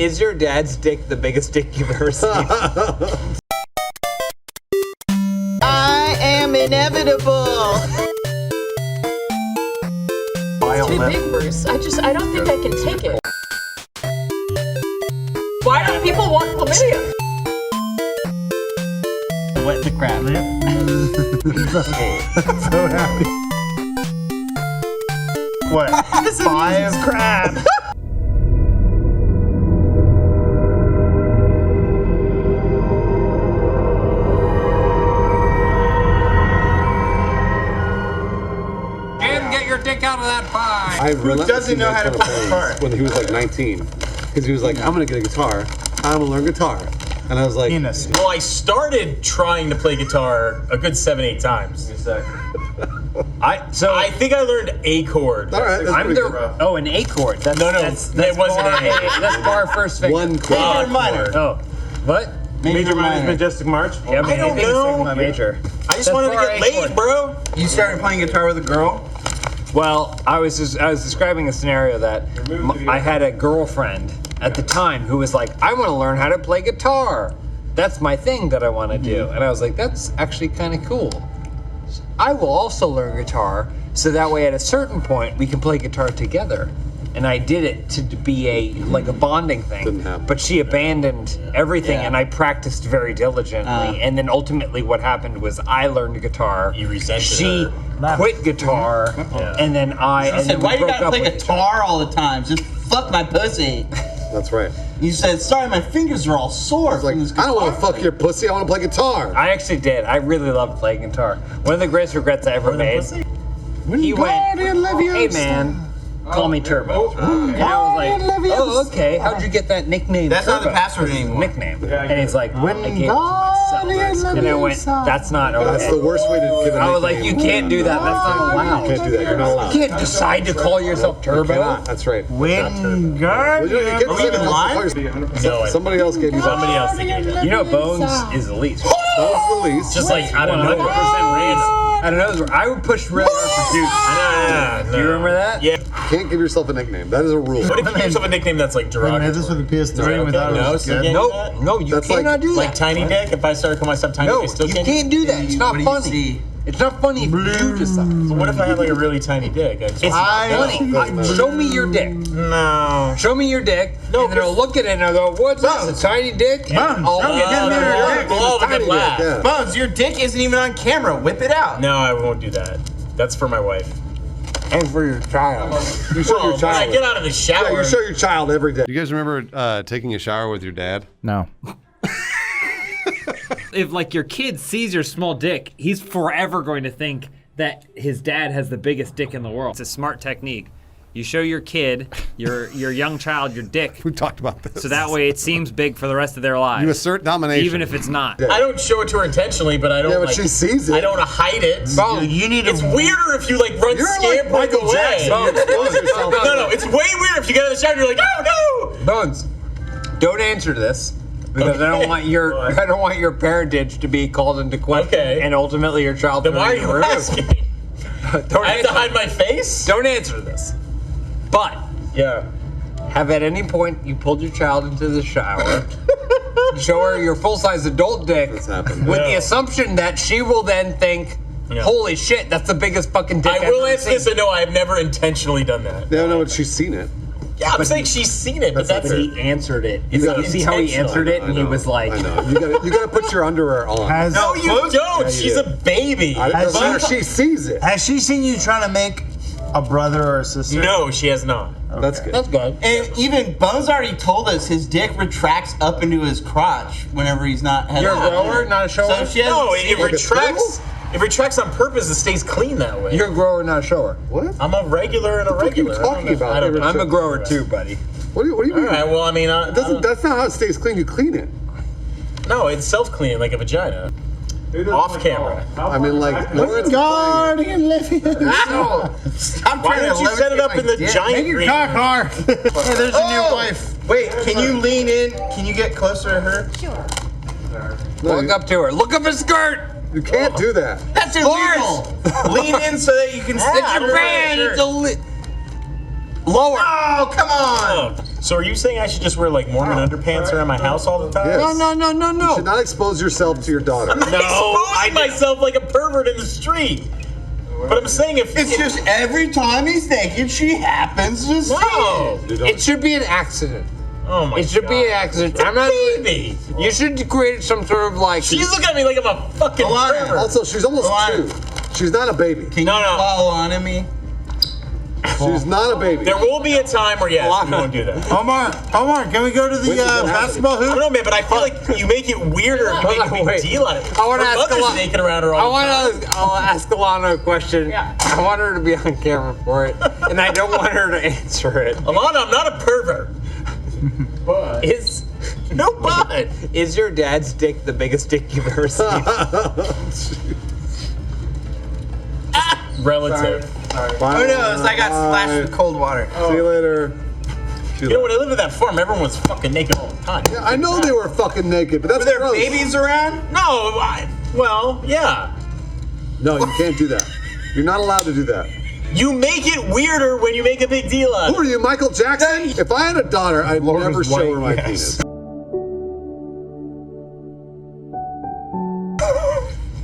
Is your dad's dick the biggest dick you've ever seen? I am inevitable. It's too big, Bruce. I don't think I can take it. Why do people want chlamydia? Wet the crab. So happy. What? 5 crab. Get your dick out of that pie. Who doesn't know how to play guitar? When he was like 19. Because he was like, I'm going to get a guitar. I'm going to learn guitar. And I was like... Well, I started trying to play guitar a good 7-8 times. I think I learned A chord. All right, that's pretty good. Oh, an A chord. That's, No, that's it wasn't an A. That's bar first finger. One chord. Major and minor. Oh, what? Major, minor, majestic march. Yeah, I don't know. My major. I just wanted to get laid, bro. You started playing guitar with a girl? Well, I was describing a scenario that I had a girlfriend at the time who was like, I want to learn how to play guitar. That's my thing that I want to do. And I was like, that's actually kind of cool. I will also learn guitar, so that way at a certain point we can play guitar together. And I did it to be a bonding thing. Didn't happen. But she abandoned everything, and I practiced very diligently. And then ultimately, what happened was I learned guitar. You resented She her. quit guitar, and then I. You said, why do you gotta play guitar all the time? Just fuck my pussy. That's right. You said, sorry, my fingers are all sore. I was like, I don't want to fuck your pussy. I want to play guitar. I actually did. I really loved playing guitar. One of the greatest regrets I ever made. He went, hey man, call me Turbo. And I was like, oh, okay. How'd you get that nickname? That's not the Turbo? password anymore. Nickname. And he's like, I gave it to myself. And I went, that's not okay. That's the worst way to give a I was like, nickname. you can't do that. That's not allowed. You can't do that. You're not allowed. You can't decide to call yourself Turbo. Cannot. That's right. Wingardium. Well, you can't Are we even live? No, Somebody else gave you somebody else that gave me that. You know, Bones is the least. That was the least. Just like, I don't know. 100% random. I don't know. I would push really hard for Duke. Do you remember that? Yeah. Can't give yourself a nickname. That is a rule. What if you give yourself a nickname that's like derogatory? This with a PS3 Is that okay? without No, a so you can't do that? No, you That's like- cannot do that. Like Tiny Dick? If I started calling myself Tiny Dick, No, I still you can't? can't do that. It's not What do you funny. see? It's not funny if you decide. So what if I had like a really tiny dick? It's funny. Show me your dick. No. Show me your dick. No, and then I'll look at it and I'll go, what's this? A tiny dick? And I'll Get Tiny laugh. dick, yeah. Bones, your dick isn't even on camera. Whip it out. No, I won't do that. That's for my wife. And for your child. You show your When I child. get out of the shower. Yeah, you show your child every day. You guys remember taking a shower with your dad? No. If like your kid sees your small dick, he's forever going to think that his dad has the biggest dick in the world. It's a smart technique. You show your kid, your young child, your dick. We talked about this. So that way it seems big for the rest of their lives. You assert domination. Even if it's not. I don't show it to her intentionally, but I don't. Yeah, but like, she sees it. I don't want to hide it. You need to. It's weirder if you like run You're like scampering Michael away. Jackson. You expose yourself. No, it's way weirder if you get out of the shower and you're like, oh no. Bones, don't answer this. Because I don't want your parentage to be called into question, Okay. and ultimately your child. Then why are you asking? Don't I have to hide my face? Don't answer this. But Yeah. have at any point you pulled your child into the shower, show her your full-size adult dick, That's happened. with the Yeah. assumption that she will then think, Yeah. "Holy shit, that's the biggest fucking dick I I've will ever answer seen." this and no, I have never intentionally done that. No, but she's seen it. Yeah, I'm saying she's seen it, but that's But it. he answered it. You You gotta- see how he answered it, and he was like, I know. You gotta put your underwear on. No, you don't. She's a baby. It doesn't matter. She sees it. Has she seen you trying to make a brother or a sister? No, she has not. That's good. "That's good." And even Bones already told us his dick retracts up into his crotch whenever he's not. You're a grower, not a shower. So she hasn't No, seen it it. retracts. It retracts on purpose. It stays clean that way. You're a grower, not a shower. What? I'm a regular and a What are you regular. talking about? I don't know. I'm a grower too, buddy. What do you All mean? right. Well, I mean, I don't- That's not how it stays clean. You clean it. no, it's self-cleaning like a vagina. Off camera. I mean, like, Lawrence Guardian Living. No. Stop Why trying don't to you set it up in the giant Make your green cock room? hard. Hey, there's your new Oh! wife. Wait, can you lean in? Can you get closer to her? Walk up to her. Look up his skirt. You can't do that. That's illegal. Lean in so that you can. It's your band. It's a lower. Oh, come on. So are you saying I should just wear like Mormon underpants around my house all the time? Yes. No. You should not expose yourself to your daughter. I'm exposing myself like a pervert in the street. But I'm saying if It's just every time he's naked, she happens to see it. It should be an accident. Oh my It should be an accident. It's a I'm not. baby. You should create some sort of like. She's looking at me like I'm a fucking pervert. Also, she's almost Alana. 2. She's not a baby. Can you follow on at me? She's not a baby. There will be a time where yes, we won't do that. Omar, can we go to the basketball I don't hoop? know, man, but I feel like you make it weirder if you make a big Wait. deal out of it. I want to Her ask mother's Alana. naked around her all the time. I'll ask Alana a question. Yeah. I want her to be on camera for it, and I don't want her to answer it. Alana, I'm not a pervert. Is is your dad's dick the biggest dick you've ever seen? Relative. Who knows? I got splashed with cold water. See you later. You know, when I lived at that farm, everyone was fucking naked all the time. I know they were fucking naked, but that's Were there gross. babies around? No, well, yeah. No, you can't do that. You're not allowed to do that. You make it weirder when you make a big deal out Who of are it. you, Michael Jackson? If I had a daughter, I'd never show her my penis.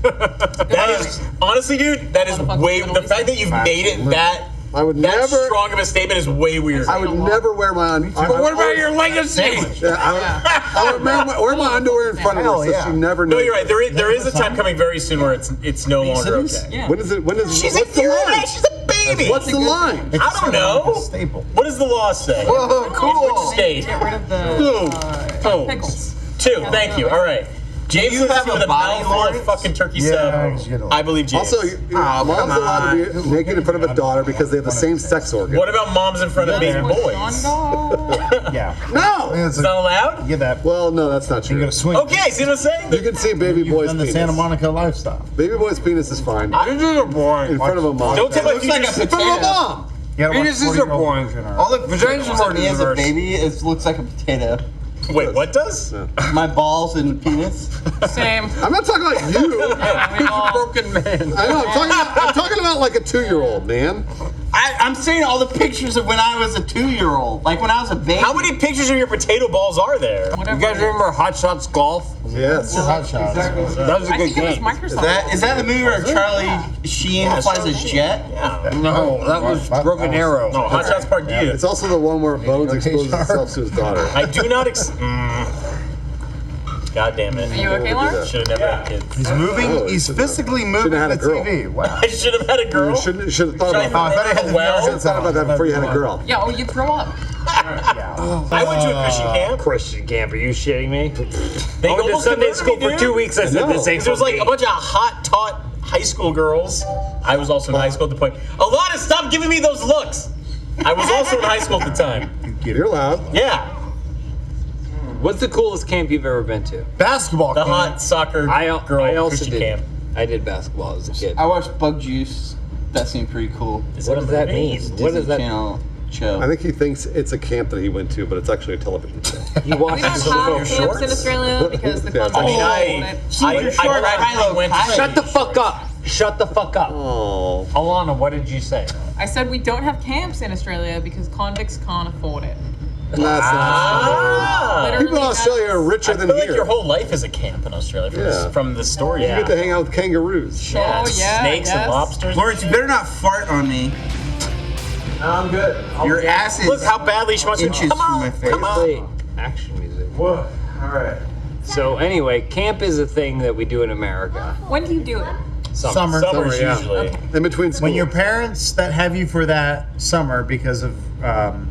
That is, honestly, dude, that is way, the fact that you've made it that I would that never. strong of a statement is way weird. I would never wear my. But what about your legacy? Yeah, I would wear my underwear in front of her so she never knows. No, you're right. There is a time coming very soon where it's no longer okay. When is it? When is? She's what's a the line? she's a baby. What's the line? I don't know. Staple. What does the law say? Whoa, cool. Which state? Get rid of the pickles. 2. Thank you. All right. James you lives have with a a body, mouthful of Lawrence? fucking turkey Yeah, sub. I believe James. Also, mom's allowed to be naked in front of a daughter because they have the same sex organ. What about moms in front of baby boys? Yeah. No! It's not allowed? Get that. Well, no, that's not You true. gotta swing. Okay, see what I'm saying? You can see baby boy's Done the penis. Santa Monica lifestyle. Baby boy's penis is fine. This is a boring. In front of a mom. Don't tell my looks like future a In front of a potato. mom! You gotta watch Penises are 40-year-old boring. version of All the Vaginas pictures are of me as a diverse. baby, it looks like a potato. Wait, what does? My balls and penis. Same. I'm not talking about you. We all, Broken man. I know. I'm talking about like a 2-year-old, man. I'm saying all the pictures of when I was a 2-year-old, like when I was a baby. How many pictures of your potato balls are there? You guys remember Hot Shots Golf? Yes. Hot shots. That was a I good think it was game. Microsoft. Is that the movie where Charlie Sheen flies a jet? Yeah. No, that was Broken Arrow. No, Hot Shots Part D. It's also the one where Bones exposes himself to his daughter. I do not God damn it. Are you okay, Lauren? Should have never had kids. He's moving. Oh, He's should've- physically moving should've had the a girl. TV. Wow. I should have had a girl. You should have thought Should about that. I have well? You should have thought about that before you had a girl. Yeah, oh, you'd throw up. I went to a Christian camp. Christian camp, are you shitting me? They I went to almost Sunday converted school me, for dude. 2 weeks. I said this ain't There was for like me. a bunch of hot, taut high school girls. I was also in high school at the point. Alana, stop giving me those looks. I was also in high school at the time. You're loud. Yeah. What's the coolest camp you've ever been to? Basketball. The camp. hot soccer I girl also Christian did. camp. I did basketball as a kid. I watched Bug Juice. That seemed pretty cool. What does that mean? What Disney does that? Channel show. I think he thinks it's a camp that he went to, but it's actually a television show. You watched We don't the have show? camps in Australia because the Yeah, concept I mean, won't it. I practically went to Shut the fuck up! Shut the fuck up! Oh. Alana, what did you say? I said we don't have camps in Australia because convicts can't afford it. And that's not. Ah. Literally, People in Australia are richer I than feel like here. your whole life is a camp in Australia Yeah. from the story. You get to hang out with kangaroos. Yeah, Oh, yeah, snakes and yes. lobsters. Lawrence, you better not fart on me. I'm good. Your ass is Look how badly she wants to. inches Come from on, my face. come on. Play action music. Whoa. All right. So anyway, camp is a thing that we do in America. When do you do it? Summer. Summers yeah. usually. In between school. When your parents that have you for that summer because of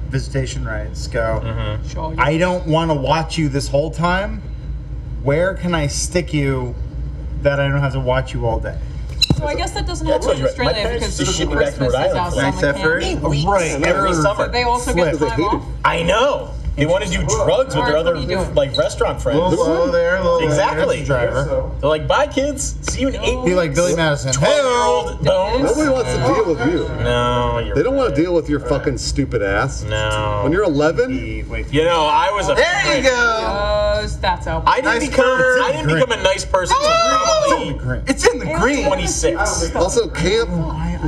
visitation rights go, Sure. I don't want to watch you this whole time. Where can I stick you that I don't have to watch you all day? So I guess that doesn't I happen told in you, my Australia parents because just shipped me back to Christmas Rhode is our Island. summer Except for- camp. Right. Every summer. They also Fuck, get they time hate off. I know. They want to do drugs with their Alright, other what are you doing? like restaurant friends. Little low there, little Exactly. driver. They're like, bye kids. See you in 8 Be like Billy Madison. 12-year-old bones. Nobody wants to deal with you. No, you're They don't want to deal with your fucking stupid ass. No. When you're 11, You know, I was a There you go. knows that's open. I didn't become a nice person until probably It's in the green. 26. Also, camp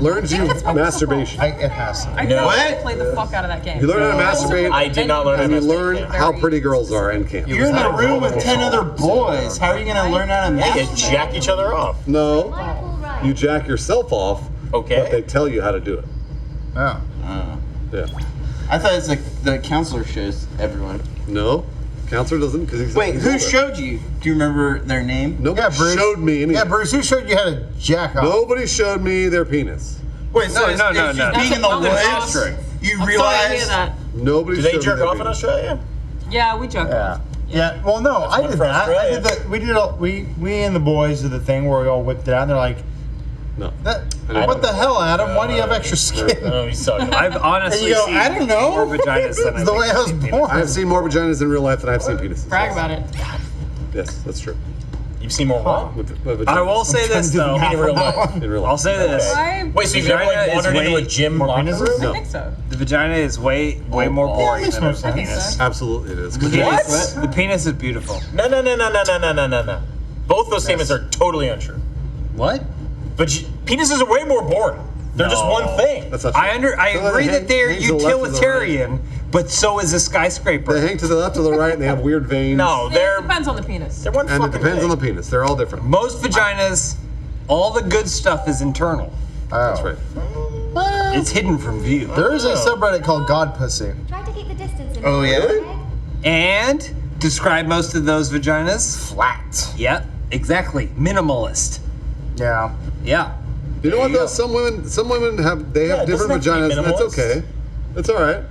learns you masturbation. It has to. I know I played the fuck out of that game. You learn how to masturbate. I did not learn how And to you learn masturbate. how pretty girls are in camp. You're in a room with 10 other boys. How are you gonna learn how to Yeah, you masturbate? jack each other off. No, you jack yourself off. Okay. But they tell you how to do it. Oh. Yeah. I thought it's like the counselor shows everyone. No, counselor doesn't because he's. Wait, he's who older. showed you? Do you remember their name? Nobody showed me anything. Yeah, Bruce, who showed you how to jack off? Nobody showed me their penis. Wait, so No, it's no, just no. being in the That's woods, awesome. you I'm sorry to realize hear that. Nobody. Do they showed me jerk their off in penis. Australia? Yeah, we joke. Yeah. Yeah. Well, no, I one did for that. I Australia. did that. We did. We and the boys did the thing where we all whipped it out. And they're like, No. "What the hell, Adam? Why do you have extra skin?" Oh, he's talking. I've honestly And you go, seen I don't know. more vaginas than It's the way I was born. I have seen more vaginas in real life than I've seen penises. Brag about it. Yes, that's true. You've seen more what? With I will say this though. In real life. In real life. I'll say this. Wait, so you've never Vagina like is wandered into a way- gym more locker penises? room? No. I think so. The vagina is way more boring makes than more a sense. penis. Absolutely, it is. What? The penis is beautiful. No. Both those statements are totally untrue. What? But penises are way more boring. They're just one thing. That's not true. I So agree they that they're hang to the left or the right. utilitarian, but so is a skyscraper. They hang to the left or the right, and they have weird veins. No, It they're depends on the penis. one And it fucking depends thing. on the penis. They're all different. Most vaginas, all the good stuff is internal. That's right. It's hidden from view. There is a subreddit called God Pussy. Try to keep the distance. Oh, yeah? And describe most of those vaginas. Flat. Yep, exactly. Minimalist. Yeah. Yeah. You know what though? Some women have different doesn't have to be vaginas, and that's minimalist. okay. That's all right.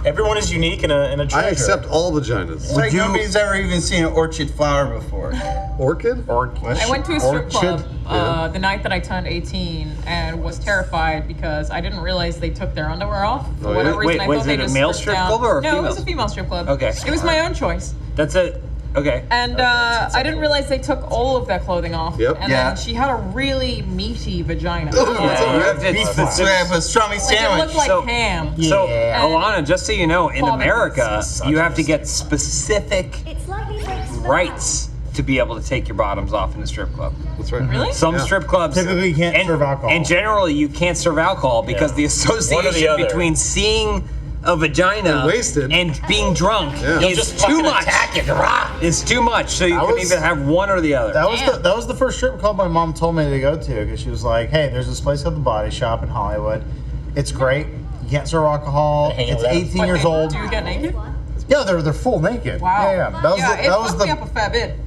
Everyone is unique and a treasure. I accept all vaginas. It's like nobody's ever even seen an orchid flower before. Orchid? I went to a strip club Yeah. the night that I turned 18 and was terrified because I didn't realize they took their underwear off. For Oh, yeah? whatever reason, Wait, I was thought they it a just male stripped strip down. club or a No, it female? was a female strip club. Okay. It was my own choice. That's it. Okay. And I didn't realize they took all of their clothing off. Yep. And Yeah. then she had a really meaty vagina. Oh, that's all right. So I have a strawmy Like it sandwich. looked like So- ham. So, Yeah. Alana, just so you know, in Father America, is you have to get specific It slightly breaks the rights to be able to take your bottoms off in a strip club. That's right. Really? Some Yeah. strip clubs Typically, you can't serve alcohol. And generally, you can't serve alcohol because the association other. between seeing a vagina And wasted. and being drunk Yeah. You'll is just too fucking much. attack it, rah! It's too much. So you That can was- either have one or the other. That was the first strip club my mom told me to go to because she was like, "Hey, there's this place called the Body Shop in Hollywood. It's great. You can't serve alcohol. Hang It's out. 18 years old. Do you get naked? Yeah, they're full naked. Wow. Yeah. That was it that was fucked me up a fair bit.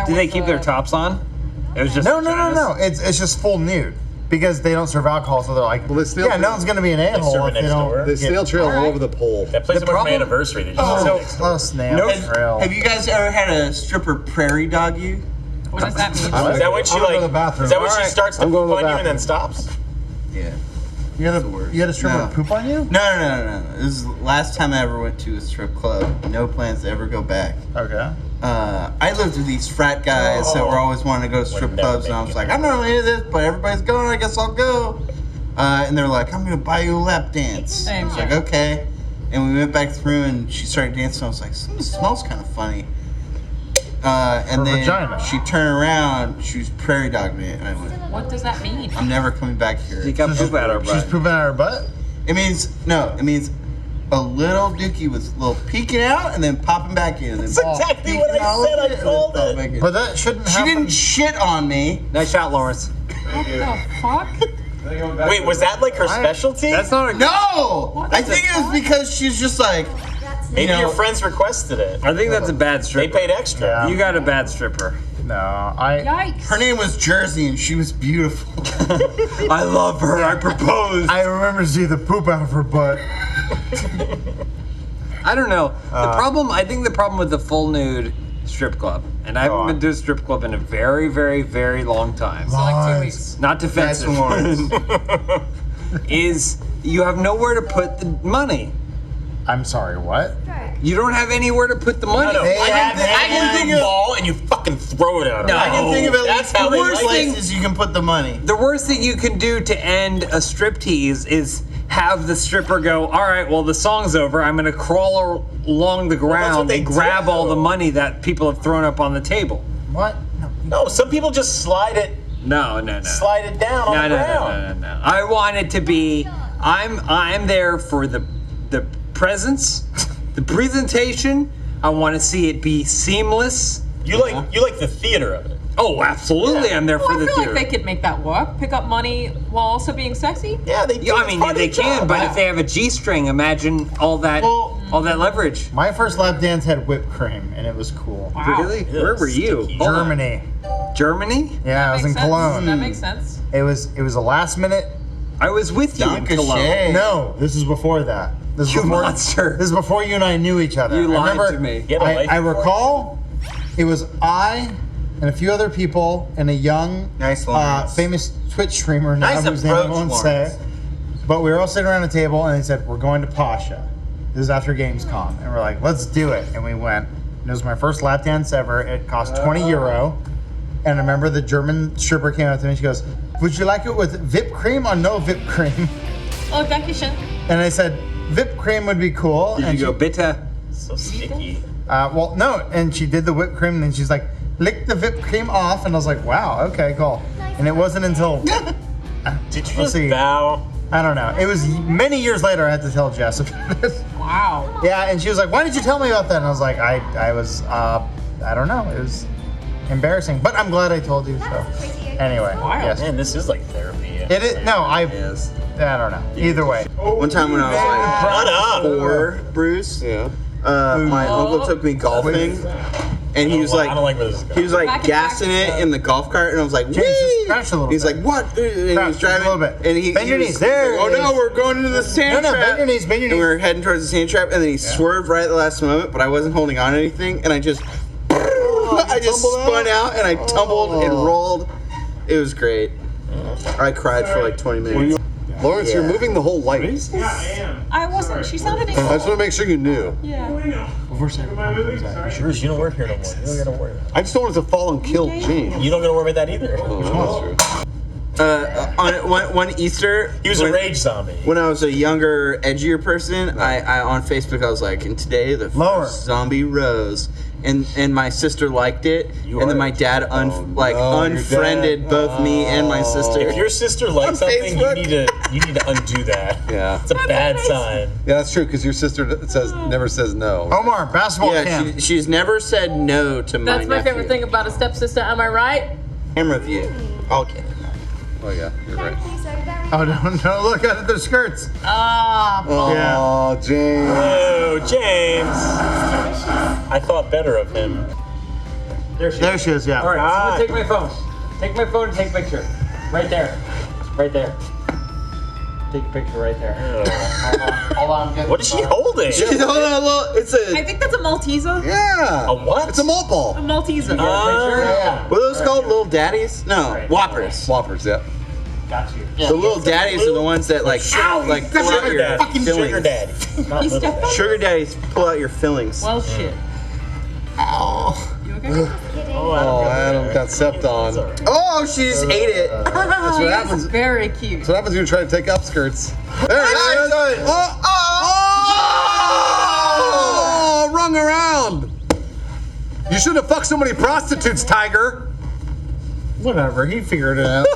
Do they keep their tops on? It was just No. vaginas? It's just full nude because they don't serve alcohol, so they're like, Well, they still- yeah, no one's gonna be an a-hole serve it if they next door. don't. They snail trail all Alright. over the pole. That place I went for my problem- anniversary. They just Oh, snail trail. Have you guys ever had a stripper prairie dog you? What does that mean? Is that when she I'm gonna like? go to the bathroom. Is that when she Alright. starts to I'm going poop to the on you and then bathroom. stops? Yeah. You had a stripper No. poop on you? No. This is the last time I ever went to a strip club. No plans to ever go back. Okay. I lived with these frat guys that were always wanting to go to strip never clubs, and I make was it. like, I'm not really into this, but everybody's going, I guess I'll go. And they're like, I'm gonna buy you a lap dance. Same I was here. like, okay. And we went back through, and she started dancing. I was like, something smells kind of funny. And Her then vagina. she turned around, she was prairie dog me, and I went, What does that mean? I'm never coming back here. You got poop out of her She's butt. pooping out her butt? It means a little dookie was a little peeking out and then popping back in. And then That's exactly what I said. I called it. But that shouldn't She happen. didn't shit on me. Nice shot, Lawrence. What the fuck? Wait, was that like her specialty? That's not a. No! I think it was because she's just like, Maybe you know- your friends requested it. I think that's a bad They stripper. paid extra. Yeah. You got a bad stripper. No, I. Yikes. her name was Jersey and she was beautiful. I love her. I propose. I remember seeing the poop out of her butt. I don't know. I think the problem with the full nude strip club, and I haven't been to a strip club in a very, very, very long time. So like 2 Lies. weeks. Not defensive. Is you have nowhere to put the money. I'm sorry, what? You don't have anywhere to put the money. I can think of ball and you fucking throw it at them. No, I can think of at That's least how they four like it. places you can put the money. The worst thing you can do to end a striptease is have the stripper go, all right, well, the song's over. I'm going to crawl along the ground they and grab do. all the money that people have thrown up on the table. What? No, some people just slide it No. slide it down on the ground. No. I want it to be, I'm there for the presence, the presentation. I want to see it be seamless. You like the theater of it. Oh, absolutely. Yeah. I'm there for Well, I the feel theater. like they could make that work. Pick up money while also being sexy. Yeah, they. Yeah, I mean, they can, but if they have a G-string, imagine all that leverage. My first lap dance had whipped cream, and it was cool. Wow. Really? Where were you? Sticky. Hold on. Germany. Germany? Yeah, I was in Makes sense. Cologne. That makes sense. It was a last minute. I was with you in Danke Cologne. schön. No, this is before that. This is You before, monster. This is before you and I knew each other. You I lied remember, to me. You have a life I before? recall it was I and a few other people and a young, Nice Lawrence. famous Twitch streamer now Nice whose name I approach, won't Lawrence. say. But we were all sitting around a table and they said, we're going to Pasha. This is after Gamescom. And we're like, let's do it. And we went. And it was my first lap dance ever. It cost 20 euro. And I remember the German stripper came up to me and she goes, would you like it with whipped cream or no whipped cream? Oh, thank you, Shin. And I said, whipped cream would be cool. Did and you go she, bitter? So sticky. well, no. And she did the whipped cream and then she's like, lick the whipped cream off. And I was like, wow, okay, cool. And it wasn't until, Did you let's just see. bow? I don't know. It was many years later I had to tell Jess about it. Wow. Yeah, and she was like, why did you tell me about that? And I was like, I was, I don't know. It was embarrassing. But I'm glad I told you, so. Anyway, yes. Man, this is like therapy. It is, no, I don't know. Either way. One time when I was Shut up. like 4, Bruce, Yeah. my uncle took me golfing, and he was I like, don't like where this is going. he was like Back and gassing back, it in the golf cart, and I was like, James, just whee! crash a little He's bit. like, what? And he Crash was just a driving, little bit. and he Bend your was knees. There like, oh it no, is. we're going into the sand No, trap. bend your knees, bend your And we knees. were heading towards the sand trap, and then he swerved right at the last moment, but I wasn't holding on to anything, and I just, I just tumbled spun out, and I tumbled and rolled. It was great. I cried for like 20 minutes. Lawrence, you're moving the whole light. I wasn't. She sounded I just want to make sure you knew. Yeah. Before second comes out. Bruce, you don't work here no more. You don't gotta worry about it. I just don't want it to fall and kill James. You don't gotta worry about that either. Oh, that's true. On one Easter, He was a rage zombie. when I was a younger, edgier person, I on Facebook I was like, and today the Lower. first zombie rose, and my sister liked it, and then my dad no, unfriended your dad. both me and my sister. If your sister likes On something, Facebook. you need to undo that. Yeah. It's a bad sign. Yeah, that's true, because your sister never says no. Omar, basketball Yeah, camp. she's never said no to my That's my nephew. favorite thing about a stepsister. Am I right? Camera view. Okay. Oh, yeah, you're right. Thank you so very much. Oh, no, look at their skirts. Ah. Yeah. Oh, James. Oh, James. I thought better of him. There she There is. she is, yeah. All right, Ah. someone take my phone. Take my phone and take a picture. Right there. Right there. Take a picture right there. Hold on. What is she holding? She's holding a little. It's I a. think that's a Malteser. Yeah. A what? It's a malt ball. A Malteser. Yeah. What are those called? Little daddies? No, Whoppers. Whoppers, yeah. Got you. The little daddies are the ones that like pull out Sugar your daddy. Sugar fillings. daddy. Not You little stepped daddy. up? Sugar daddies pull out your fillings. Well, shit. Ow. You okay? Just kidding. Oh, Adam got stepped on. Oh, she just ate it. That's what He's happens. very cute. That's what happens when you try to take upskirts. There it Nice. is. Oh, rung around. You shouldn't have fucked so many prostitutes, Tiger. Whatever, he figured it out.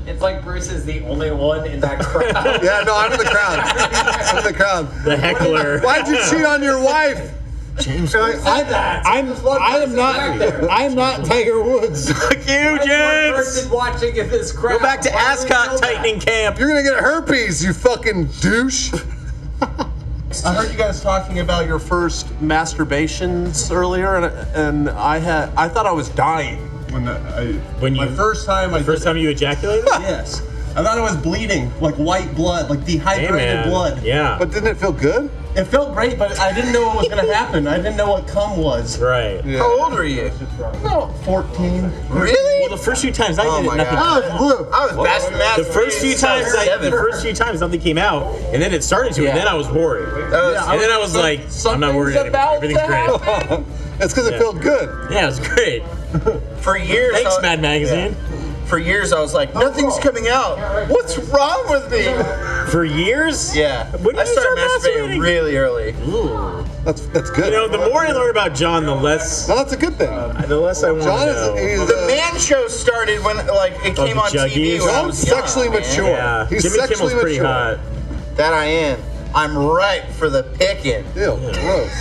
It's like Bruce is the only one in that crowd. Yeah, no, I'm in the crowd. I'm in the crowd. The heckler. Why'd you cheat on your wife? James. I am not Tiger Woods. Fuck you, One James. person watching in this crowd. Go back to Why do we know Ascot that? Tightening camp. You're gonna get herpes, you fucking douche. I heard you guys talking about your first masturbations earlier, and I thought I was dying when When my you first time I first time you ejaculated? yes, I thought I was bleeding, like white blood, like dehydrated blood. Yeah. But didn't it feel good? It felt great, but I didn't know what was going to happen. I didn't know what cum was. Right. Yeah. How old are you? About 14. Really? Well, the first few times I did it, nothing. Oh, it's blue. I was bashing that. The first few times nothing came out, and then it started to, and then I was worried. And then I was like, I'm not worried anymore. Everything's great. That's because it felt good. Yeah, it was great. For years. Thanks, Mad Magazine. For years, I was like, nothing's coming out. What's wrong with me? For years? Yeah. When did I you started start masturbating really early. Ooh. That's good. You know, the more I learn about John, the less No, that's a good thing. the less I want John to know. is The man show started when it came on TV. When I John's was sexually young, man. mature. Yeah, He's Jimmy sexually Kimmel's pretty mature. hot. That I am. I'm ripe for the picking. Ew, gross.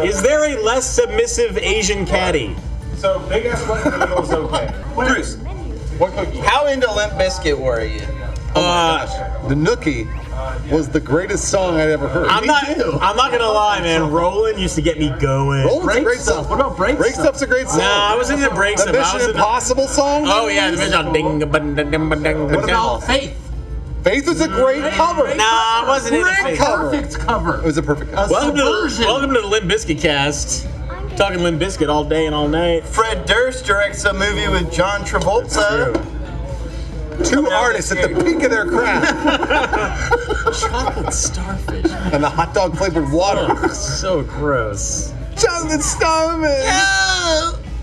Is there a less submissive Asian caddy? So big ass button in the middle is okay. Bruce, how into Limp Bizkit were you? The Nookie was the greatest song I'd ever heard. I'm not gonna lie, man. Roland used to get me going. Roland's a great song. What about break Break stuff? Stuff's a great song. Nah, I was into break The stuff. I was Mission into- Impossible song? Oh yeah, the Mission Ding What about Faith? Faith was a great cover. Nah, I wasn't into Great Faith. cover. Perfect cover. It was a perfect cover. Welcome to the Limp Bizkit cast. Talking Limp Bizkit all day and all night. Fred Durst directs a movie with John Travolta. Two artists at the peak of their craft. Chocolate starfish. And the hot dog flavored water. So gross. Chocolate starfish.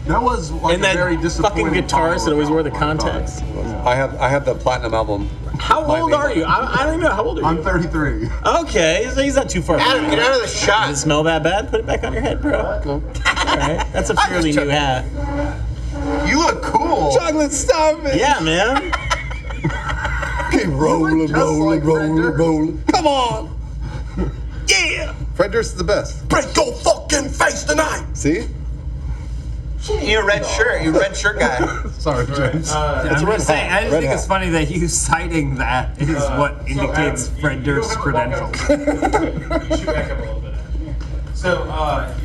That was like And a very that disappointing fucking guitarist that always wore the contacts. I have the platinum album. How My old name are on you? it. I don't even know. How old are you? I'm 33. Okay, so he's not too far. Adam, get out of the shot. Does it smell that bad? Put it back on your head, bro. All right, that's a fairly new hat. You look cool. Chocolate starfish. Yeah, man. Keep rolling, just rolling, like rolling, Fred rolling. Come on. Yeah. Fred Durst is the best. Break your fucking face tonight. See? You're a red shirt. You're a red shirt guy. Sorry, James. I'm just saying, I just Red think it's hat. funny that you citing that is what indicates Fred Durst's credentials. Shoot back up a little bit.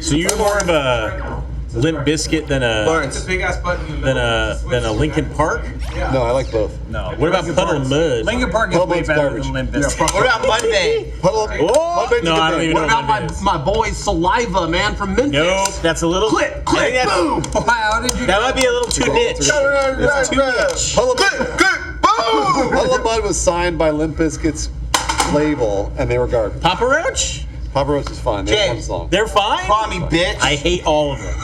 So you're more of a Limp Bizkit than it's a big ass button in the than middle. a Linkin Park. No, I like both. No. What about Puddle Mud? Linkin Park is Puddle way Mud's better garbage. than Limp Bizkit. What about Mudvayne? Oh, no, I don't even know What about what that is. my boy Saliva, man, from Memphis? Nope, that's a little. Click, I think that's- boom. How did you That might be a little too niche. It's too niche. Puddle of Mud was signed by Limp Bizkit's label, and they were garbage. Papa Roach? Papa Roach is fine. They have one James. song. They're fine. Call me bitch. I hate all of them.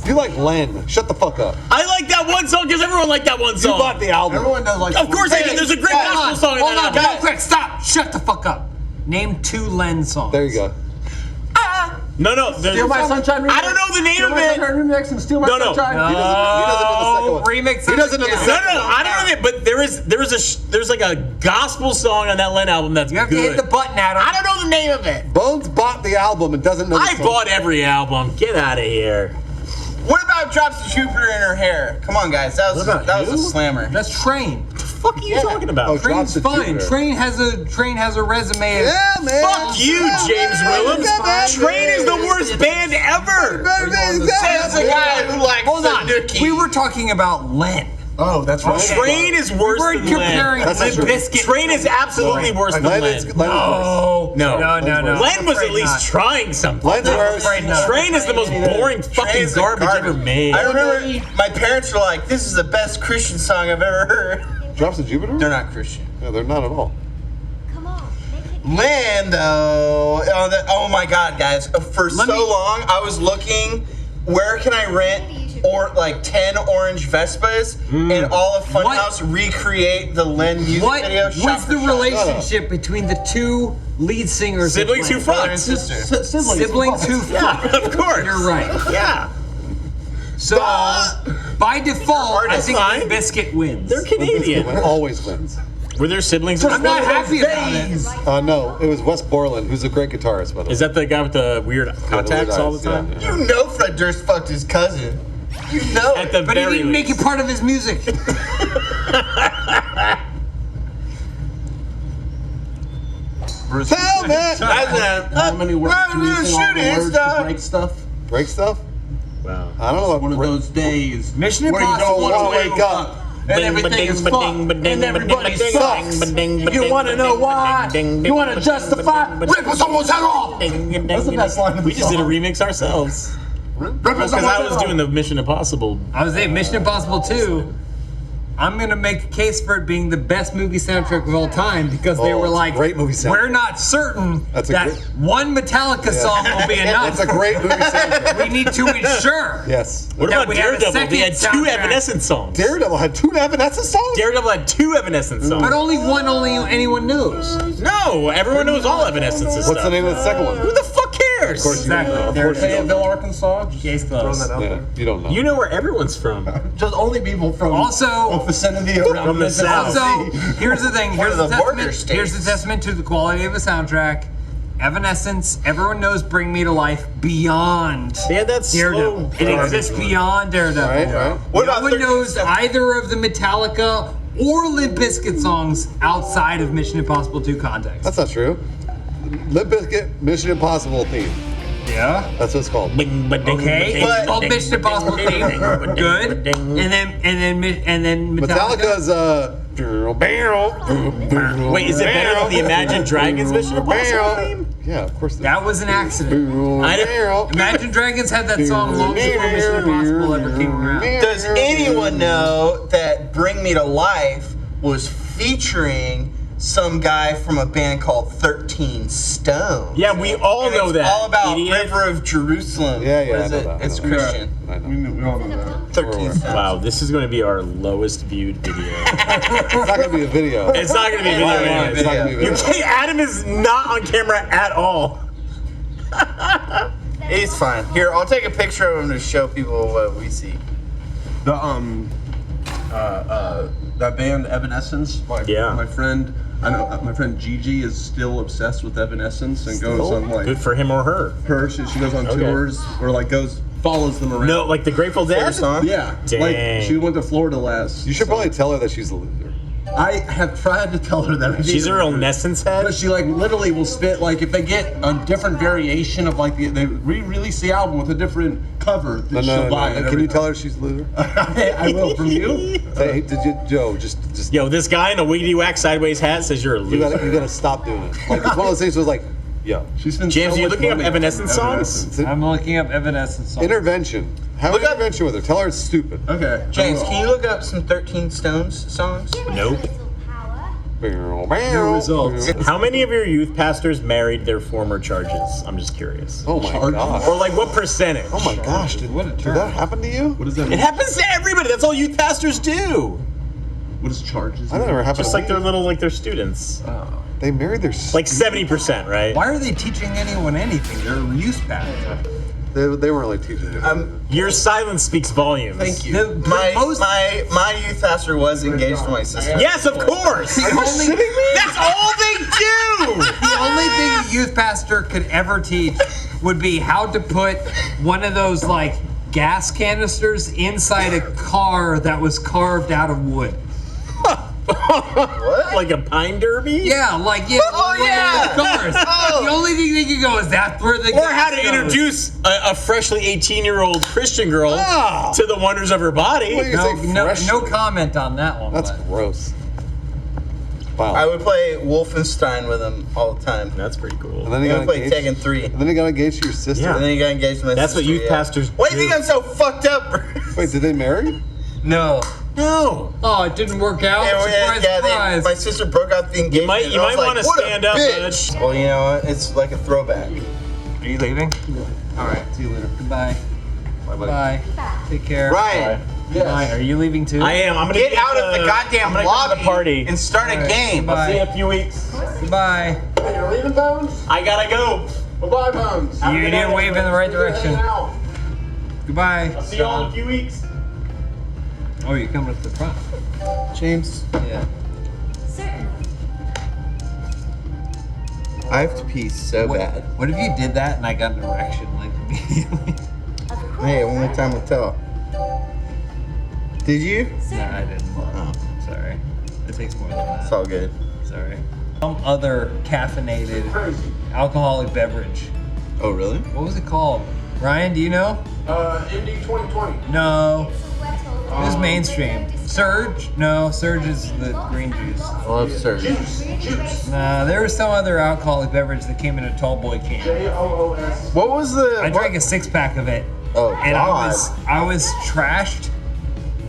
You like Len. Shut the fuck up. I like that one song because everyone liked that one You song. bought the album. Everyone does like. Of course I did. There's a great gospel song in Hold that on, album. real quick, stop. Shut the fuck up. Name 2 Len songs. There you go. No, there's Steal My Sunshine remix. I don't know the name Steal of My it. Sunshine remix and Steal My No, no. Sunshine. He doesn't know the second one. Remix. He doesn't know the No, second one. I don't know it, but there's like a gospel song on that Len album that's You have to good. hit the button, Adam. I don't know the name of it. Bones bought the album and doesn't know the I song. bought every album. Get out of here. What about Drops of Jupiter in her hair? Come on, guys. That was a slammer. That's Train. What the fuck are you talking about? Oh, Train's Drops of fine. Jupiter. Train has a resume. Of, Yeah, man. Fuck you, James Willems. Train is the worst band ever. Says the guy who likes Hold the on. nookie. We were talking about Len. Oh, that's right. Train is worse We're than comparing Len. That's Limp not true. Bizkit. Train is absolutely worse than Len Len. is worse. No. No. Len was at least trying something. Len's worse. afraid not. Train is the most boring fucking Train's garbage ever made. I remember my parents were like, "This is the best Christian song I've ever heard." Drops of Jupiter? They're not Christian. No, they're not at all. Come on, make it. Land though, oh my God, guys! For so long, I was looking, where can I rent or like 10 orange Vespas and all of Funhouse recreate the Len music What video? was shot for the shot. relationship between the 2 lead singers? of Siblings who Len? Brother and fucked. sister. Siblings who Yeah, of course. You're right. Yeah. So, by default, I That's think fine. Limp Bizkit wins. They're Canadian. Limp Bizkit always wins. Were there siblings? I'm not happy about it. No, it was Wes Borland, who's a great guitarist, by the way. Is that the guy with the weird contacts all the time? Yeah. You know Fred Durst fucked his cousin. You know At it. the But he very didn't make least. it part of his music. Tell me! How many words can you sing all the words to break stuff? Break stuff? Wow. I don't know. One of those days. Mission where you Impossible. don't want to Wake wake up. And everything is fun. And everybody sucks. You want to know why? You want to justify? Rip someone's head off. That's the best line of the We just did a song. remix ourselves. Because I was doing the Mission Impossible. I was saying Mission Impossible 2. I'm gonna make a case for it being the best movie soundtrack of all time because they were like, great movie soundtrack. we're not certain That's a that great- one Metallica song will be enough. It's a great movie soundtrack. We need to ensure. Yes. What that about we have a Daredevil? They had second two soundtrack. Evanescence songs. Daredevil had 2 Evanescence songs? Daredevil had 2 Evanescence songs. But only one anyone knows. No, everyone knows all Evanescence's What's stuff. the name of the second one? Who the fuck cares? Of course you don't know. Of course you don't know. Fayetteville, Arkansas. Just Case throwing closed. that out Yeah, there. you don't know. You know where everyone's from. Just only people from Also- a vicinity around From the Mississippi. South. So here's the thing. Here's of the border testament. states. Here's the testament to the quality of a soundtrack. Evanescence. Everyone knows "Bring Me to Life" beyond They had that Daredevil. slow. It exists beyond Daredevil. Right. What No about one 13 knows Seconds? either of the Metallica or Limp Bizkit songs outside of Mission Impossible 2 context. That's not true. Limp Bizkit, Mission Impossible theme. Yeah. That's what it's called. Okay. It's called Mission Impossible theme. Good. And then Metallica's Wait, is it better than the Imagine Dragons Mission Impossible theme? Yeah, of course. That was an accident. I don't- Imagine Dragons had that song long before Mission Impossible ever came around. Does anyone know that Bring Me to Life was featuring some guy from a band called 13 Stones? Yeah, we all And know it's that. all about idiot. River of Jerusalem. Yeah, yeah, What I is know it? that. I It's know that. Christian. I know. We all know that. 13 Stones. Wow, this is going to be our lowest viewed video. It's not gonna be a video. It's not going to be a video. Why not? anyways. It's not gonna be a You video. can't, Adam is not on camera at all. It's fine. Here, I'll take a picture of him to show people what we see. The that band Evanescence. My friend, I know my friend Gigi is still obsessed with Evanescence and goes on like Good for him or her. She goes on tours or like follows them around. No, like the Grateful Dead? Yeah. Dang. Like she went to Florida last. You should probably tell her that she's a loser. I have tried to tell her that. She's a real Nessence head? But she like literally will spit like if they get a different variation of like they re-release the album with a different cover, then she'll buy it. Can you tell her she's a loser? I will from you. Hey, did you, Joe? Just. Yo, this guy in a wiggity whack sideways hat says you're a loser. You gotta stop doing it. Like it's one of those things. Where it's like, yo, She's been James, so are you much looking up money. Evanescence songs? it's an I'm looking up Evanescence songs. intervention. Have an intervention with her. Tell her it's stupid. Okay. James, can you look up some 13 Stones songs? Nope. New results. How many of your youth pastors married their former charges? I'm just curious. Oh my gosh. Or like what percentage? Oh my gosh, did that happen to you? What does that It mean? happens to everybody. That's all youth pastors do. What is charges? I never happened. Just to like me. their little, like their students. They married their. Like 70%, right? Why are they teaching anyone anything? They're a youth pastor. They weren't like teaching you. Your silence speaks volumes. Thank you. The My youth pastor was engaged to my sister. Yes, of course. The only, That's all they do. the only thing a youth pastor could ever teach would be how to put one of those like gas canisters inside a car that was carved out of wood. What? Like a pine derby? Yeah, like Oh, yeah. cars. Oh. The only thing they could go is that's where the Or gas how to goes. introduce a freshly 18-year-old Christian girl Ah. to the wonders of her body. What do you say, No freshly? comment on that one. That's but- gross. Wow. I would play Wolfenstein with him all the time. That's pretty cool. and then he I got would play engaged. Tekken 3. And then he got engaged to your sister. Yeah. And then he got engaged to my That's sister. what youth pastors Why do you do. think I'm so fucked up, Bruce? Wait, did they marry? No. No. Oh, it didn't work out. Surprise, surprise. My sister broke out the engagement. might- and you I was might like, wanna "What a stand up, bitch." bud. Well, you know what? It's like a throwback. Are you leaving? All right. See you later. Goodbye. Bye. Take care. Ryan, Bye. Are you leaving too? I am. I'm gonna get out of the goddamn I'm gonna lobby go to the party. and start a game. Bye. See you in a few weeks. Goodbye. You're leaving, Bones? I gotta go. Bye-bye, Bones. You didn't wave in the right direction. Goodbye. I'll see y'all in a few weeks. Oh, you're coming up to the front. James, Yeah. Certainly. I have to pee so bad. What if you did that and I got an erection like immediately? Of course. Hey, only time will tell. Did you? No, I didn't. Oh, Sorry. It takes more than that. it's all good. Sorry. Some other caffeinated alcoholic beverage Oh, really? What was it called? Ryan, do you know? MD 2020. No. It was mainstream. Surge? No, Surge is the green juice. I love Surge. Nah, there was some other alcoholic beverage that came in a tall boy can. JOOS. What was the? I drank a 6-pack of it. Oh, and God. I was trashed,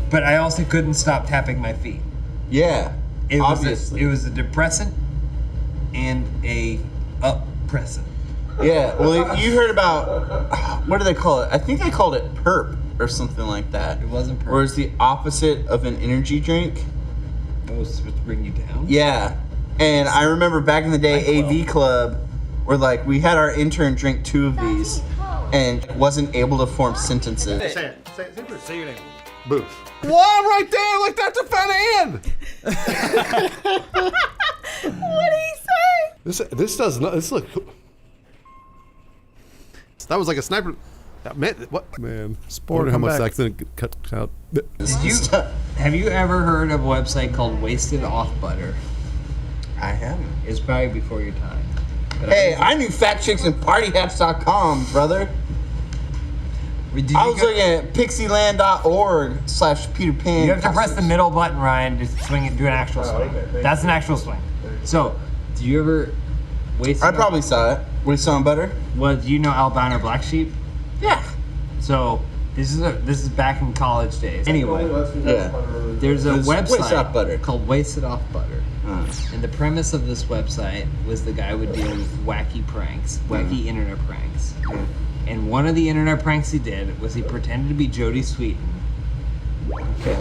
but I also couldn't stop tapping my feet. Yeah. It was a depressant and a uppressant. Yeah. Well, you heard about what do they call it? I think they called it perp or something like that. It wasn't perp. Where it's the opposite of an energy drink. It was supposed to bring you down? Yeah. And I remember back in the day, NyQuil. AV Club, where like we had our intern drink 2 of these and wasn't able to form sentences. Say it. Say your name. Booth. One right there, like that's a fan end. What did he say? This does not. This look. That was like a sniper. That man, what man? Sport. How much that's gonna get cut out? Have you ever heard of a website called Wasted Off Butter? I haven't. It's probably before your time. But Hey, I knew fatchicks&partyhats.com, brother. I was looking at pixieland.org/Peter Pan. You have to press the middle button, Ryan, to swing it, do an actual swing. That's an actual swing. So, do you ever waste? I probably saw it. What, you saw on butter? Well, do you know albino black sheep? Yeah. So this is back in college days. Anyway, Yeah. there's a It's Wasted Off Butter. website called Wasted Off Butter. And the premise of this website was the guy would deal with wacky pranks, wacky internet pranks. And one of the internet pranks he did was he pretended to be Jodie Sweetin,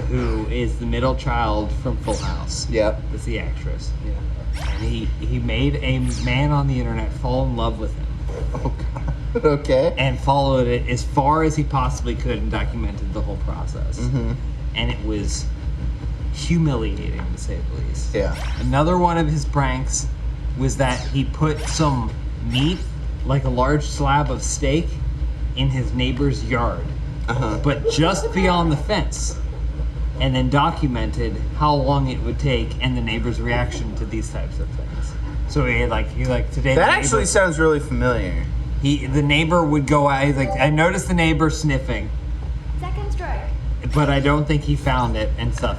who is the middle child from Full House. Yep. That's the actress. Yeah. And he made a man on the internet fall in love with him. Oh, God. Okay. And followed it as far as he possibly could and documented the whole process. Mm-hmm. And it was humiliating, to say the least. Yeah. Another one of his pranks was that he put some meat, like a large slab of steak, in his neighbor's yard, but just beyond the fence, and then documented how long it would take and the neighbor's reaction to these types of things. So he like today. That actually sounds really familiar. The neighbor would go out. He's like, I noticed the neighbor sniffing, Second stroke. but I don't think he found it and stuff.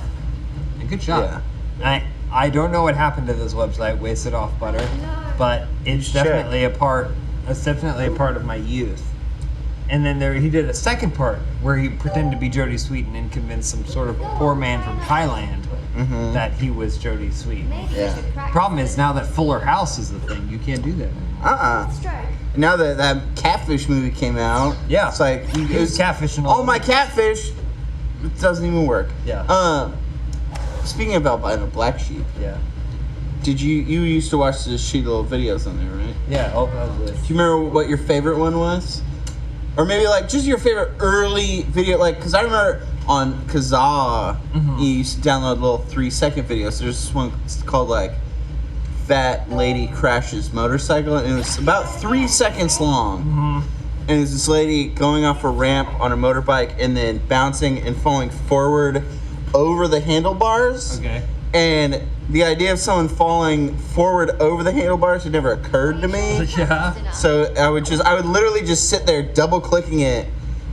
And good job. Yeah. I don't know what happened to this website, Wasted Off Butter, but it's definitely a part. It's definitely a part of my youth. And then he did a second part where he pretended to be Jodie Sweetin and convinced some sort of poor man from Thailand that he was Jodie Sweetin. Yeah. Problem is now that Fuller House is the thing, you can't do that anymore. Stroke. Now that Catfish movie came out, Yeah. it's like He was catfishing all Oh, my catfish! It doesn't even work. Yeah. Speaking of albino black sheep, Yeah. you used to watch the shitty little videos on there, right? Yeah. Oh, probably. Do you remember what your favorite one was? Or maybe like just your favorite early video, like, because I remember on Kazaa, you used to download little 3-second videos. There's this one called like Fat Lady Crashes Motorcycle, and it was about 3 seconds long. And it was this lady going off a ramp on a motorbike and then bouncing and falling forward over the handlebars. Okay. And the idea of someone falling forward over the handlebars had never occurred to me. Yeah. So I would literally just sit there double clicking it,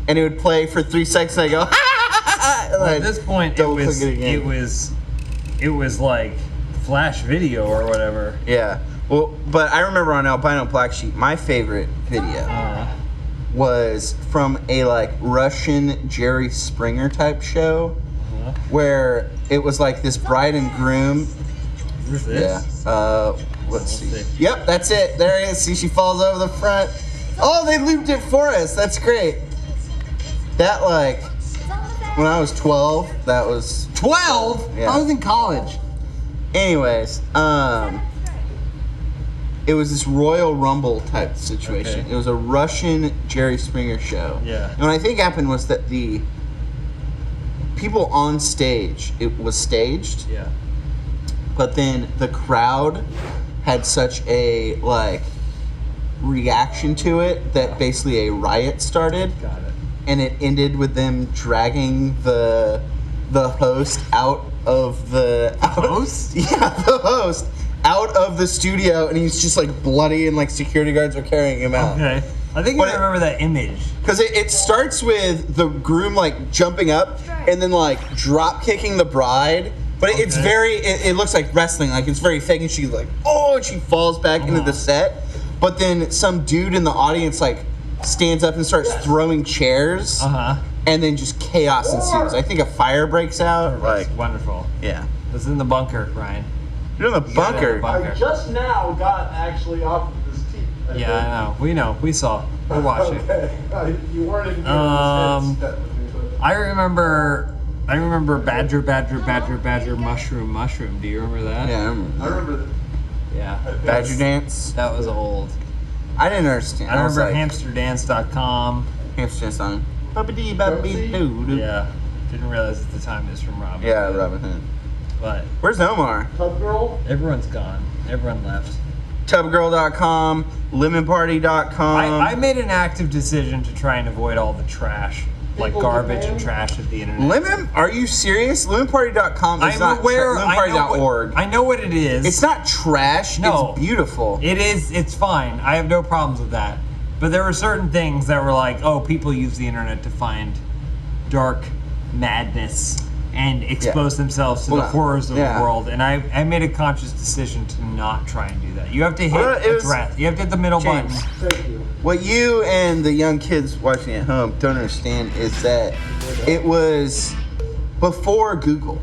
and it would play for 3 seconds. And I go, Well, at this point, double click it again. it was like Flash Video or whatever. Yeah. Well, but I remember on Albino Black Sheep, my favorite video was from a like Russian Jerry Springer type show, where it was like this bride and groom. Is this? Yeah. Let's see. Yep, that's it. There it is. See, she falls over the front. Oh, they looped it for us. That's great. That like when I was 12. That was 12? Yeah. I was in college. Anyways, it was this Royal Rumble type situation. Okay. It was a Russian Jerry Springer show. Yeah. And what I think happened was that the people on stage, it was staged, Yeah. but then the crowd had such a like reaction to it that basically a riot started. Got it. And it ended with them dragging the host out of the host? Yeah, the host out of the studio, and he's just like bloody, and like security guards are carrying him out. Okay. I think I remember that image. Because it starts with the groom like jumping up and then like drop kicking the bride. But it's very, it looks like wrestling. Like it's very fake, and she like, and she falls back into the set. But then some dude in the audience like stands up and starts throwing chairs. And then just chaos ensues. I think a fire breaks out. Like wonderful. Yeah. It's in the bunker, Ryan. You're in the bunker. I just now got actually off of this team. Yeah, I know. We know. We saw. We're watching. You weren't in I remember Badger, Mushroom. Do you remember that? Yeah, I remember that. Yeah. Badger Dance. That was old. I didn't understand. I remember hamsterdance.com. Hamster song. Yeah. Didn't realize at the time it was from Robin. Yeah, Robin Hood. But where's Omar? Tub Girl? Everyone's gone. Everyone left. Tubgirl.com, lemonparty.com. I made an active decision to try and avoid all the trash, like garbage and trash of the internet. Lemon? Are you serious? Lemonparty.com is not lemonparty.org. I know what it is. It's not trash. No. It's beautiful. It is. It's fine. I have no problems with that. But there were certain things that were like, oh, people use the internet to find dark madness and expose themselves to the horrors of the world. And I made a conscious decision to not try and do that. You have to hit address. You have to hit the middle button. Thank you. What you and the young kids watching at home don't understand is that it was before Google.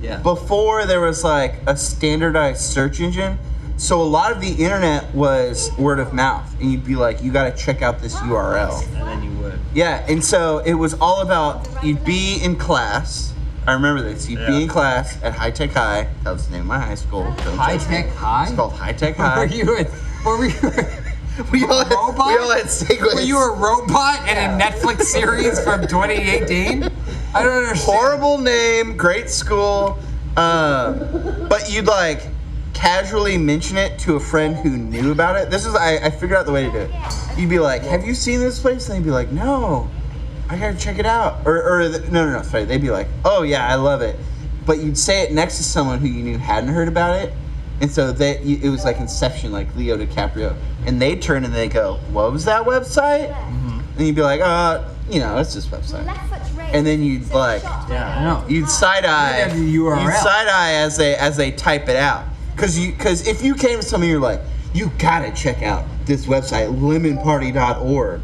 Yeah. Before there was like a standardized search engine. So a lot of the internet was word of mouth, and you'd be like, you got to check out this URL. And then you would. Yeah, and so it was all about, you'd be in class. I remember this. You'd be in class at High Tech High. That was the name of my high school. High Tech High? It's called High Tech High. Where were you? We all had segues. Were you a robot in a Netflix series from 2018? I don't understand. Horrible name, great school, but you'd like casually mention it to a friend who knew about it. This is I figured out the way to do it. You'd be like, "Have you seen this place?" And they'd be like, "No, I gotta check it out." No, sorry. They'd be like, "Oh yeah, I love it," but you'd say it next to someone who you knew hadn't heard about it, and so it was like Inception, like Leo DiCaprio, and they'd turn and they go, "What was that website?" And you'd be like, it's this website." And then you'd like, yeah, I know. You'd side eye. URL. You'd side eye as they type it out. Because if you came to somebody, you're like, you gotta check out this website, lemonparty.org.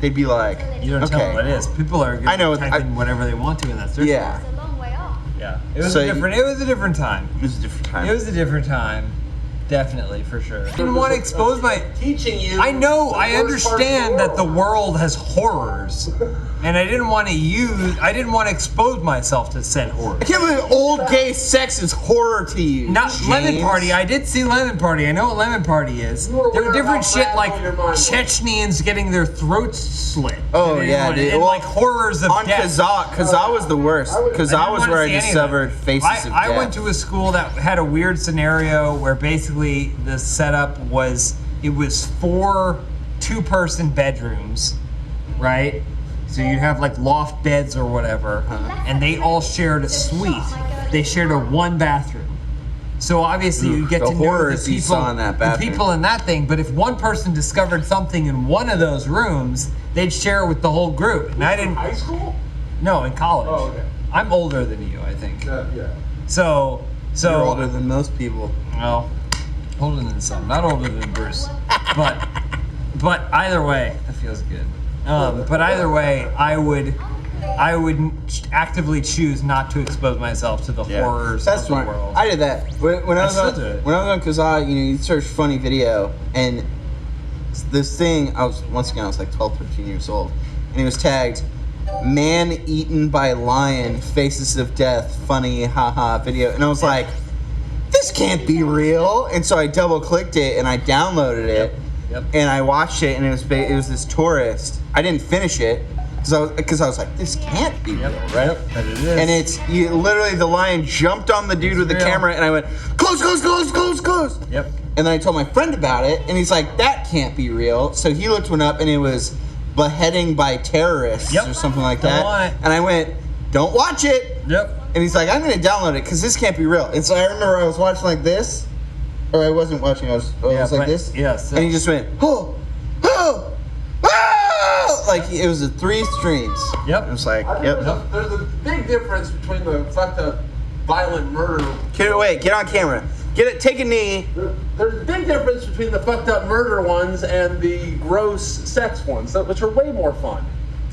They'd be like, you don't tell them what it is. People are going to type in whatever they want to in that search bar. It's a long way off. Yeah, it was a different time. It was a different time. It was a different time. Definitely, for sure. I didn't want to expose teaching you. I know, I understand that the world has horrors, and I didn't want to expose myself to said horrors. I can't believe old gay sex is horror to you. Not James. Lemon Party. I did see Lemon Party. I know what Lemon Party is. There were different shit like Chechens getting their throats slit. Oh yeah, dude. And like horrors of on death. Kazaa was the worst. Kazaa was where I discovered faces of death. I went to a school that had a weird scenario where basically the setup was, it was 4 two-person bedrooms, right? So you'd have like loft beds or whatever, and they all shared a suite. They shared a 1 bathroom. So obviously you get to know the people in that thing, but if one person discovered something in one of those rooms, they'd share it with the whole group. And I didn't. High school? No, in college. Oh, okay. I'm older than you, I think. Yeah. So you're older than most people. Well, older than some, not older than Bruce, but either way, that feels good. But either way, I would actively choose not to expose myself to the horrors of the world. I did that when I was on Kazaa. You search funny video, and this thing I was like 12, 13 years old, and it was tagged "Man eaten by lion, faces of death, funny haha video," and I was like, this can't be real. And so I double clicked it and I downloaded it. Yep. And I watched it, and it was this tourist. I didn't finish it because I was like, this can't be real, right? But it is. And it's literally the lion jumped on the dude with the camera, and I went close. Yep. And then I told my friend about it, and he's like, that can't be real. So he looked one up, and it was beheading by terrorists or something like that. And I went, don't watch it. Yep. And he's like, I'm going to download it because this can't be real. And so I remember I was watching like this, or I wasn't watching, I was like this. Yes. And he just went, oh, like it was 3 streams. Yep. It was like, I think yep. there's a big difference between the fucked up violent murder. Wait, get on camera. Take a knee. There's a big difference between the fucked up murder ones and the gross sex ones, which are way more fun.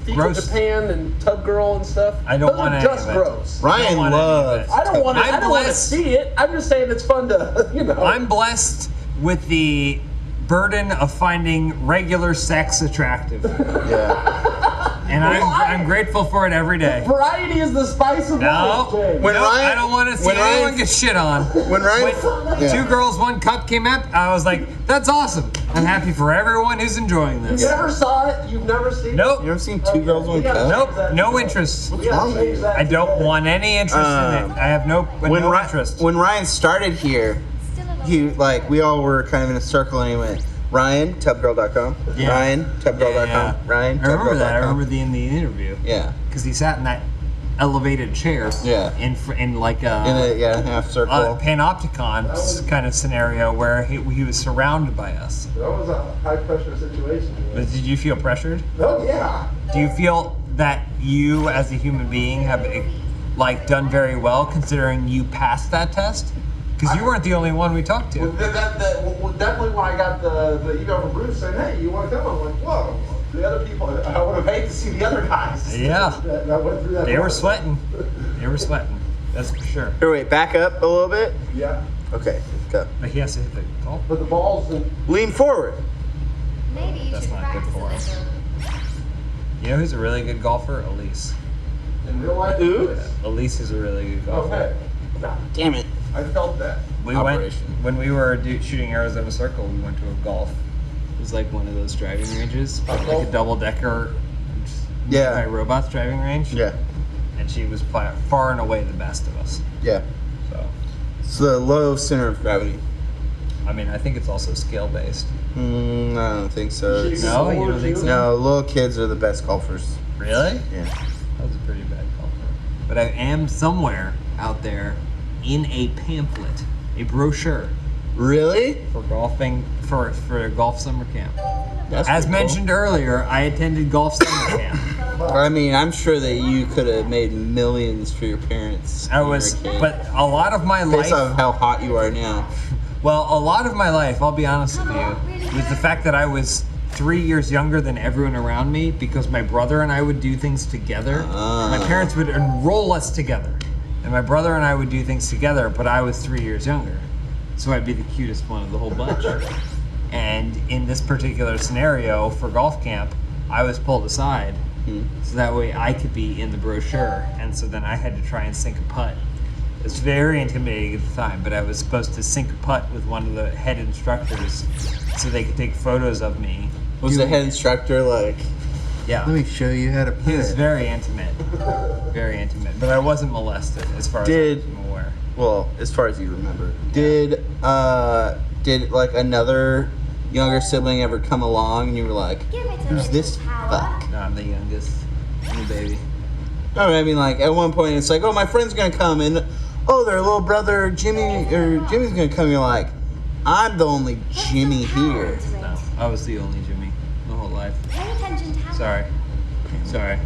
Fecal Japan and Tub Girl and stuff. I don't want Those are just gross. Ryan loves. I don't want to see it. I'm just saying it's fun to, you know. I'm blessed with the burden of finding regular sex attractive. Yeah. And I'm grateful for it every day. Variety is the spice of life, James. I don't want to see anyone get shit on. When 2 Girls, 1 Cup came out, I was like, that's awesome. I'm happy for everyone who's enjoying this. You never saw it? You've never seen it? Nope. You ever seen 2 Girls, 1 Cup? Nope. No interest. I don't want any interest in it. I have no interest. When Ryan started here, we all were kind of in a circle and he went, Ryan, tubgirl.com. Yeah. Ryan, tubgirl.com. Yeah. Ryan, I remember that. I tubgirl.com. remember in the interview. Yeah. Because he sat in that elevated chair. Yeah. In like a half circle. Panopticon kind of scenario where he was surrounded by us. That was a high pressure situation. But did you feel pressured? Oh yeah. Do you feel that you as a human being have done very well considering you passed that test? Because you weren't the only one we talked to. Well, definitely when I got the email from Bruce saying, hey, you want to come? I'm like, whoa. The other people, I would have hated to see the other guys. Yeah. that went through that. They were sweating. They were sweating. That's for sure. Here, wait, back up a little bit. Yeah. Okay, go. But he has to hit the golf. But the balls. Lean forward. Maybe you That's should not good practice for a little. You know who's a really good golfer? Elise. In real life? Ooh. Elise is a really good golfer. Okay. Damn it. I felt that. We went when we were shooting Arizona Circle. We went to a golf. It was like one of those driving ranges, like a double-decker, by robots driving range. Yeah. And she was far and away the best of us. Yeah. So. It's the low center of gravity. I mean, I think it's also skill-based. I don't think so. No, you don't think so? No, little kids are the best golfers. Really? Yeah. That was a pretty bad golfer. But I am somewhere out there in a pamphlet, a brochure. Really? For golfing, for a golf summer camp. That's As pretty mentioned earlier, I attended golf summer camp. I mean, I'm sure that you could have made millions for your parents. I was, but a lot of my life. Based on how hot you are now. Well, a lot of my life, I'll be honest with you, was the fact that I was 3 years younger than everyone around me because my brother and I would do things together. My parents would enroll us together. And my brother and I would do things together, but I was 3 years younger. So I'd be the cutest one of the whole bunch. And in this particular scenario for golf camp, I was pulled aside. So that way I could be in the brochure. And so then I had to try and sink a putt. It was very intimidating at the time, but I was supposed to sink a putt with one of the head instructors so they could take photos of me. Was the head instructor like, yeah, let me show you how to putt? He was very intimate. Very intimate. But I wasn't molested as far as I'm aware. Well, as far as you remember. Did like another younger sibling ever come along and you were like, who's this fuck? No, I'm the youngest. I'm the baby. No, I mean, like, at one point it's like, oh, my friend's gonna come, and oh, their little brother Jimmy's gonna come. You're like, I'm the only Jimmy here. No, I was the only Jimmy my whole life. Pay attention to Sorry. Okay.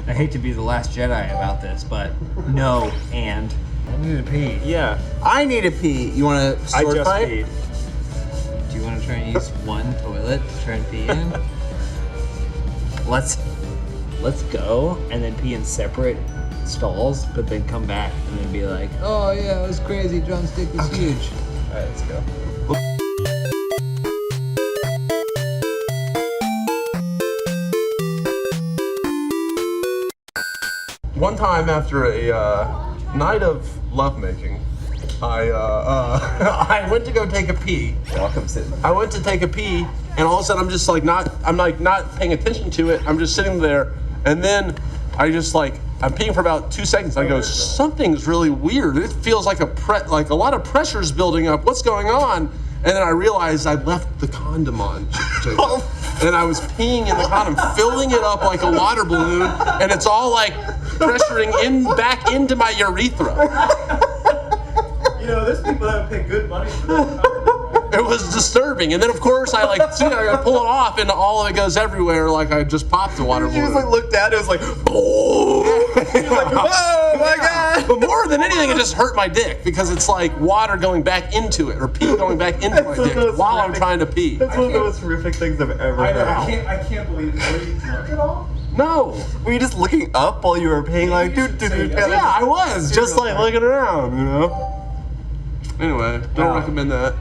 I hate to be the last Jedi about this, but no, and I need to pee. Yeah. I need to pee. You want to I sword just fight? peed. Do you want to try and use one toilet to try and pee in? Let's go and then pee in separate stalls, but then come back and then be like, oh yeah, it was crazy. John's dick was huge. All right, let's go. One time after a night of lovemaking, I went to go take a pee. I went to take a pee, and all of a sudden I'm just like not paying attention to it. I'm just sitting there, and then I just I'm peeing for about 2 seconds. I go, something's really weird. It feels like a lot of pressure's building up. What's going on? And then I realized I left the condom on. And I was peeing in the condom, filling it up like a water balloon, and it's all like pressuring back into my urethra. You know, there's people that would pay good money for that. It was disturbing, and then of course I pull it off, and all of it goes everywhere. Like I just popped the water balloon. You just like looked at it. It was like, oh, oh my god! But more than anything, it just hurt my dick because it's like water going back into it or pee going back into my dick while I'm trying to pee. That's one of the most horrific things I've ever heard. I can't believe it. Were you drunk at all? No. Were you just looking up while you were peeing? Like, dude. Yeah, I was just like looking around, you know. Anyway, don't recommend that.